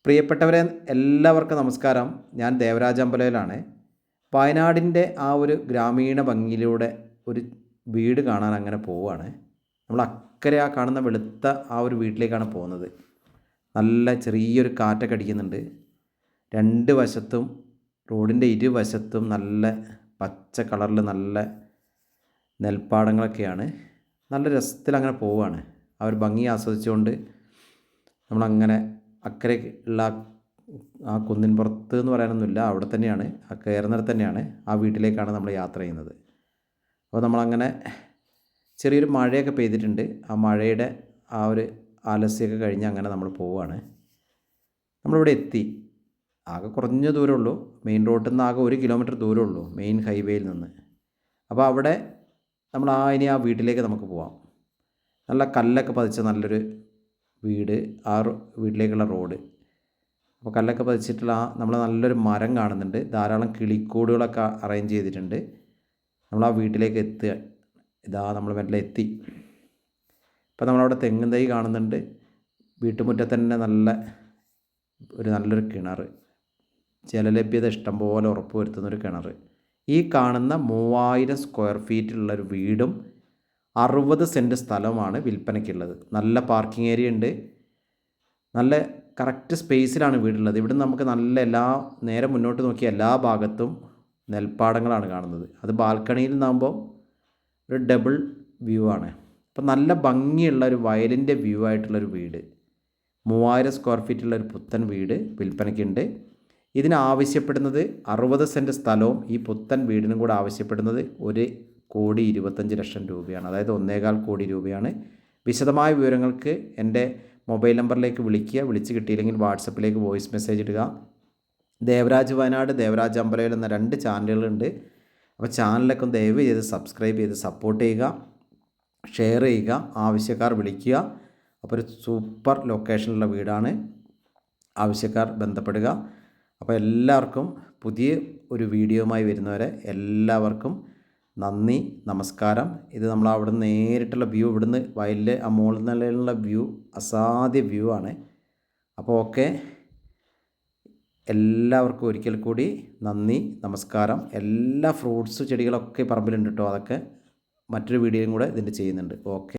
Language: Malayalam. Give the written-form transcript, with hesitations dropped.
പ്രിയപ്പെട്ടവരെ എല്ലാവർക്കും നമസ്കാരം. ഞാൻ ദേവരാജ് അമ്പലയിലാണ്. വയനാടിൻ്റെ ആ ഒരു ഗ്രാമീണ ഭംഗിയിലൂടെ ഒരു വീട് കാണാൻ അങ്ങനെ പോവുകയാണ്. നമ്മൾ അക്കരെ ആ കാണുന്ന വെളുത്ത ആ ഒരു വീട്ടിലേക്കാണ് പോകുന്നത്. നല്ല ചെറിയൊരു കാറ്റൊക്കെ അടിക്കുന്നുണ്ട്. രണ്ട് വശത്തും റോഡിൻ്റെ ഇരുവശത്തും നല്ല പച്ച കളറിൽ നല്ല നെൽപ്പാടങ്ങളൊക്കെയാണ്. നല്ല രസത്തിൽ അങ്ങനെ പോവുകയാണ്. ആ ഒരു ഭംഗി ആസ്വദിച്ചുകൊണ്ട് നമ്മളങ്ങനെ അക്കരെ ഉള്ള ആ കുന്നിൻ പുറത്ത് എന്ന് പറയാനൊന്നുമില്ല, അവിടെ തന്നെയാണ്, ആ കയറുന്നിടത്ത് തന്നെയാണ്, ആ വീട്ടിലേക്കാണ് നമ്മൾ യാത്ര ചെയ്യുന്നത്. അപ്പോൾ നമ്മളങ്ങനെ ചെറിയൊരു മഴയൊക്കെ പെയ്തിട്ടുണ്ട്. ആ മഴയുടെ ആ ഒരു ആലസ്യമൊക്കെ കഴിഞ്ഞ് അങ്ങനെ നമ്മൾ പോവുകയാണ്. നമ്മളിവിടെ എത്തി. ആകെ കുറഞ്ഞ ദൂരമുള്ളൂ, മെയിൻ റോഡിൽ നിന്ന് ആകെ 1 കിലോമീറ്റർ ദൂരമുള്ളൂ മെയിൻ ഹൈവേയിൽ നിന്ന്. അപ്പോൾ അവിടെ നമ്മൾ ഇനി ആ വീട്ടിലേക്ക് നമുക്ക് പോവാം. നല്ല കല്ലൊക്കെ പതിച്ച നല്ലൊരു വീട്, ആ വീട്ടിലേക്കുള്ള റോഡ്. അപ്പോൾ കല്ലൊക്കെ പതിച്ചിട്ടുള്ള നമ്മൾ നല്ലൊരു മരം കാണുന്നുണ്ട്. ധാരാളം കിളിക്കൂടുകളൊക്കെ അറേഞ്ച് ചെയ്തിട്ടുണ്ട്. നമ്മൾ ആ വീട്ടിലേക്ക് എത്തുക. ഇതാ നമ്മൾ മെല്ലെ എത്തി. ഇപ്പോൾ നമ്മളവിടെ തെങ്ങും തൈ കാണുന്നുണ്ട്. വീട്ടുമുറ്റത്ത് തന്നെ നല്ലൊരു കിണർ, ജലലഭ്യത ഇഷ്ടം പോലെ ഉറപ്പ് വരുത്തുന്നൊരു കിണർ. ഈ കാണുന്ന 3000 സ്ക്വയർ ഫീറ്റിലുള്ളൊരു വീടും 60 സെൻറ്റ് സ്ഥലമാണ് വിൽപ്പനയ്ക്കുള്ളത്. നല്ല പാർക്കിംഗ് ഏരിയ ഉണ്ട്. നല്ല കറക്റ്റ് സ്പേസിലാണ് വീടുള്ളത്. ഇവിടെ നമുക്ക് നേരെ മുന്നോട്ട് നോക്കിയ എല്ലാ ഭാഗത്തും നെൽപ്പാടങ്ങളാണ് കാണുന്നത്. അത് ബാൽക്കണിയിൽ നിന്നാകുമ്പോൾ ഒരു ഡബിൾ വ്യൂ ആണ്. അപ്പം നല്ല ഭംഗിയുള്ള ഒരു വയലിൻ്റെ വ്യൂ ആയിട്ടുള്ളൊരു വീട്, 3000 സ്ക്വയർ ഫീറ്റുള്ളൊരു പുത്തൻ വീട് വിൽപ്പനയ്ക്കുണ്ട്. ഇതിനാവശ്യപ്പെടുന്നത് 60 സെൻറ്റ് സ്ഥലവും ഈ പുത്തൻ വീടിനും കൂടെ ആവശ്യപ്പെടുന്നത് 1,25,00,000 രൂപയാണ്. അതായത് 1.25 കോടി രൂപയാണ്. വിശദമായ വിവരങ്ങൾക്ക് എൻ്റെ മൊബൈൽ നമ്പറിലേക്ക് വിളിക്കുക. വിളിച്ച് കിട്ടിയില്ലെങ്കിൽ വാട്സപ്പിലേക്ക് വോയിസ് മെസ്സേജ് ഇടുക. ദേവരാജ് വയനാട്, ദേവരാജ് അമ്പലയിൽ എന്ന 2 ചാനലുകളുണ്ട്. അപ്പോൾ ചാനലൊക്കെ ദയവ് ചെയ്ത് സബ്സ്ക്രൈബ് ചെയ്ത് സപ്പോർട്ട് ചെയ്യുക, ഷെയർ ചെയ്യുക, ആവശ്യക്കാർ വിളിക്കുക. അപ്പോൾ ഒരു സൂപ്പർ ലൊക്കേഷനിലുള്ള വീടാണ്. ആവശ്യക്കാർ ബന്ധപ്പെടുക. അപ്പോൾ എല്ലാവർക്കും പുതിയ ഒരു വീഡിയോയുമായി വരുന്നവരെ എല്ലാവർക്കും നന്ദി, നമസ്കാരം. ഇത് നമ്മൾ അവിടെ നിന്ന് നേരിട്ടുള്ള വ്യൂ, ഇവിടുന്ന് വയലിലെ ആ മുകളിൽ നിന്നുള്ള വ്യൂ അസാധ്യ വ്യൂ ആണ്. അപ്പോൾ ഓക്കെ, എല്ലാവർക്കും ഒരിക്കൽ കൂടി നന്ദി, നമസ്കാരം. എല്ലാ ഫ്രൂട്ട്സ് ചെടികളൊക്കെ പറമ്പിലുണ്ട് കേട്ടോ. അതൊക്കെ മറ്റൊരു വീഡിയോയും കൂടെ ഇതിൻ്റെ ചെയ്യുന്നുണ്ട്. ഓക്കെ.